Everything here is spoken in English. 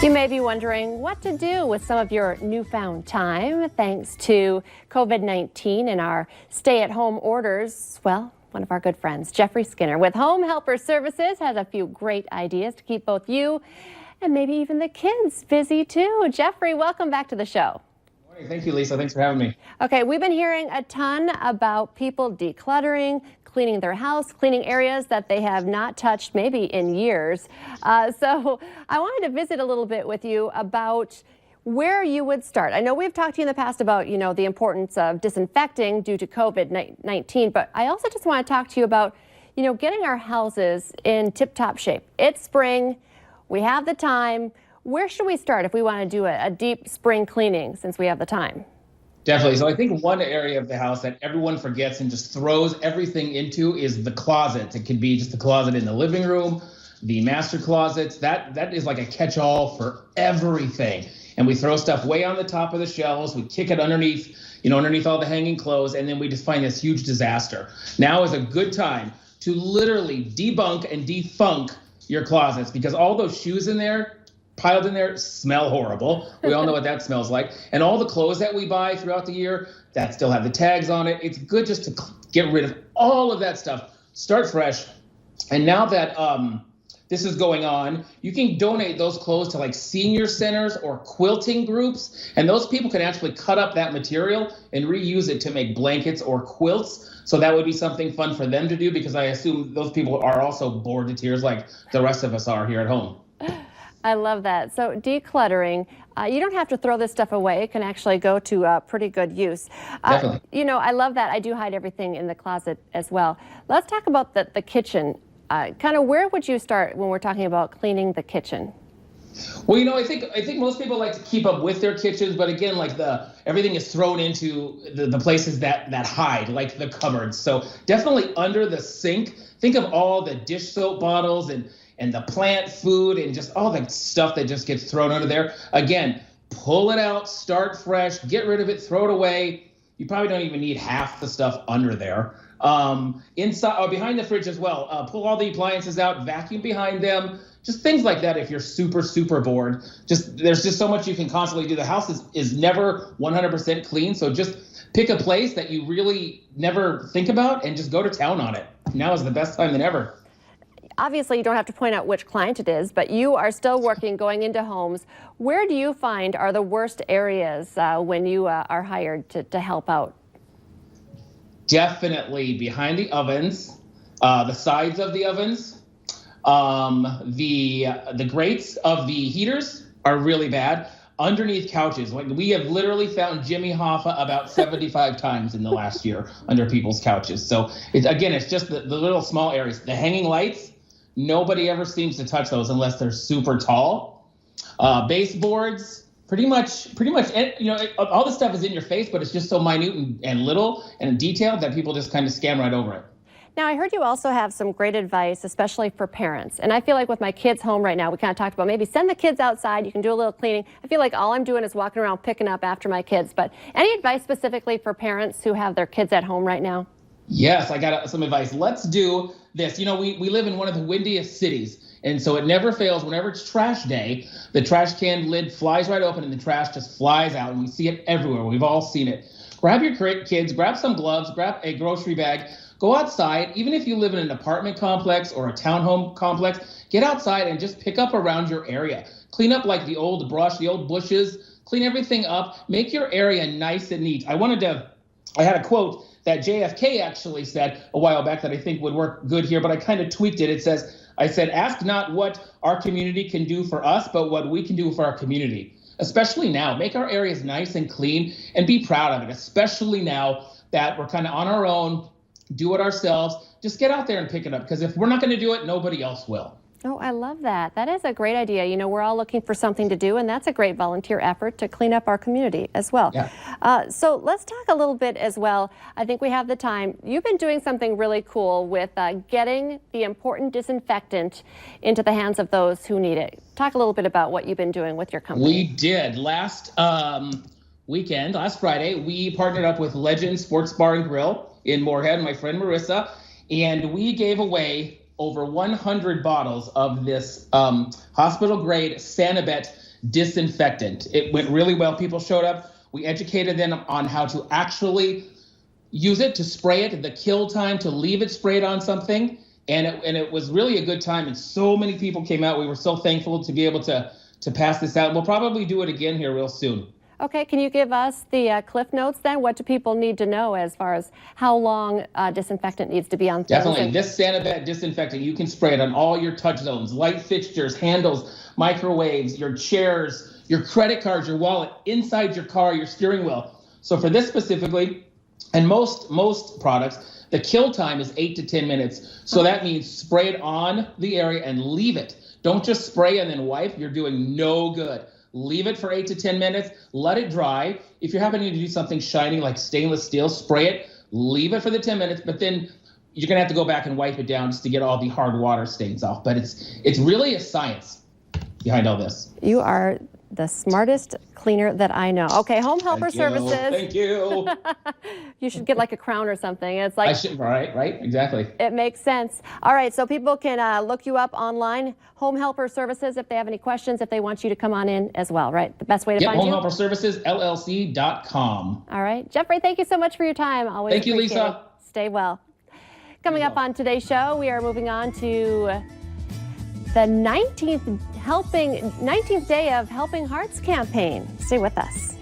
You may be wondering what to do with some of your newfound time thanks to COVID-19 and our stay-at-home orders. Well, one of our good friends, Jeffrey Skinner with Home Helper Services, has a few great ideas to keep both you and maybe even the kids busy too. Jeffrey, welcome back to the show. Morning. Thank you, Lisa. Thanks for having me. Okay, we've been hearing a ton about people decluttering, cleaning their house, cleaning areas that they have not touched maybe in years. So I wanted to visit a little bit with you about where you would start. I know we've talked to you in the past about, the importance of disinfecting due to COVID-19, but I also just want to talk to you about, getting our houses in tip-top shape. It's spring. We have the time. Where should we start if we want to do a deep spring cleaning since we have the time? Definitely. So I think one area of the house that everyone forgets and just throws everything into is the closet. It could be just the closet in the living room, the master closets. That is like a catch-all for everything. And we throw stuff way on the top of the shelves. We kick it underneath, underneath all the hanging clothes, and then we just find this huge disaster. Now is a good time to literally debunk and defunk your closets, because all those shoes in there, piled in there, smell horrible. We all know what that smells like. And all the clothes that we buy throughout the year that still have the tags on it, it's good just to get rid of all of that stuff. Start fresh. And now that this is going on, you can donate those clothes to like senior centers or quilting groups. And those people can actually cut up that material and reuse it to make blankets or quilts. So that would be something fun for them to do, because I assume those people are also bored to tears like the rest of us are here at home. I love that. So decluttering, you don't have to throw this stuff away. It can actually go to pretty good use. Definitely. I love that. I do hide everything in the closet as well. Let's talk about the kitchen. Kind of where would you start when we're talking about cleaning the kitchen? Well, I think most people like to keep up with their kitchens, but again, like everything is thrown into the places that hide, like the cupboards. So definitely under the sink. Think of all the dish soap bottles and the plant food and just all the stuff that just gets thrown under there. Again, pull it out, start fresh, get rid of it, throw it away. You probably don't even need half the stuff under there. Inside or behind the fridge as well. Pull all the appliances out, vacuum behind them, just things like that. If you're super, super bored, there's just so much you can constantly do. The house is never 100% clean. So just pick a place that you really never think about and just go to town on it. Now is the best time than ever. Obviously, you don't have to point out which client it is, but you are still working, going into homes. Where do you find are the worst areas when you are hired to help out? Definitely behind the ovens, the sides of the ovens, the grates of the heaters are really bad. Underneath couches, like we have literally found Jimmy Hoffa about 75 times in the last year under people's couches. So it's just the little small areas. The hanging lights, nobody ever seems to touch those unless they're super tall. Baseboards. Pretty much, all this stuff is in your face, but it's just so minute and little and detailed that people just kind of scan right over it. Now, I heard you also have some great advice, especially for parents. And I feel like with my kids home right now, we kind of talked about maybe send the kids outside. You can do a little cleaning. I feel like all I'm doing is walking around picking up after my kids. But any advice specifically for parents who have their kids at home right now? Yes, I got some advice. Let's do this. We live in one of the windiest cities. And so it never fails. Whenever it's trash day, the trash can lid flies right open and the trash just flies out. And we see it everywhere. We've all seen it. Grab your kids, grab some gloves, grab a grocery bag, go outside. Even if you live in an apartment complex or a townhome complex, get outside and just pick up around your area. Clean up like the old brush, the old bushes, clean everything up. Make your area nice and neat. I had a quote that JFK actually said a while back that I think would work good here, but I kind of tweaked it. I said, ask not what our community can do for us, but what we can do for our community, especially now. Make our areas nice and clean and be proud of it, especially now that we're kind of on our own, do it ourselves. Just get out there and pick it up, because if we're not going to do it, nobody else will. Oh, I love that. That is a great idea. We're all looking for something to do, and that's a great volunteer effort to clean up our community as well. Yeah. So let's talk a little bit as well. I think we have the time. You've been doing something really cool with getting the important disinfectant into the hands of those who need it. Talk a little bit about what you've been doing with your company. We did. Last Friday, we partnered up with Legend Sports Bar and Grill in Moorhead, my friend Marissa, and we gave away over 100 bottles of this hospital-grade Sanibet Disinfectant. It went really well. People showed up. We educated them on how to actually use it, to spray it, the kill time, to leave it sprayed on something. And it was really a good time. And so many people came out. We were so thankful to be able to pass this out. We'll probably do it again here real soon. Okay, can you give us the Cliff Notes then? What do people need to know as far as how long disinfectant needs to be on things? Definitely. This Sanibet disinfectant, you can spray it on all your touch zones, light fixtures, handles, microwaves, your chairs, your credit cards, your wallet, inside your car, your steering wheel. So for this specifically, and most products, the kill time is 8 to 10 minutes. So that means spray it on the area and leave it. Don't just spray and then wipe. You're doing no good. Leave it for 8 to 10 minutes. Let it dry. If you're happening to do something shiny like stainless steel, spray it. Leave it for the 10 minutes, but then you're going to have to go back and wipe it down just to get all the hard water stains off. But it's really a science behind all this. You are the smartest cleaner that I know. Okay, Home Helper Services. Thank you. You should get like a crown or something. It's like, I should, right, exactly. it makes sense. All right, so people can look you up online, Home Helper Services, if they have any questions, if they want you to come on in as well, right? The best way to find you? HomeHelperServicesLLC.com. All right, Jeffrey, thank you so much for your time. Always Thank you, appreciate Lisa. it. Stay well. Coming up on today's show, we are moving on to the 19th day of Helping Hearts campaign. Stay with us.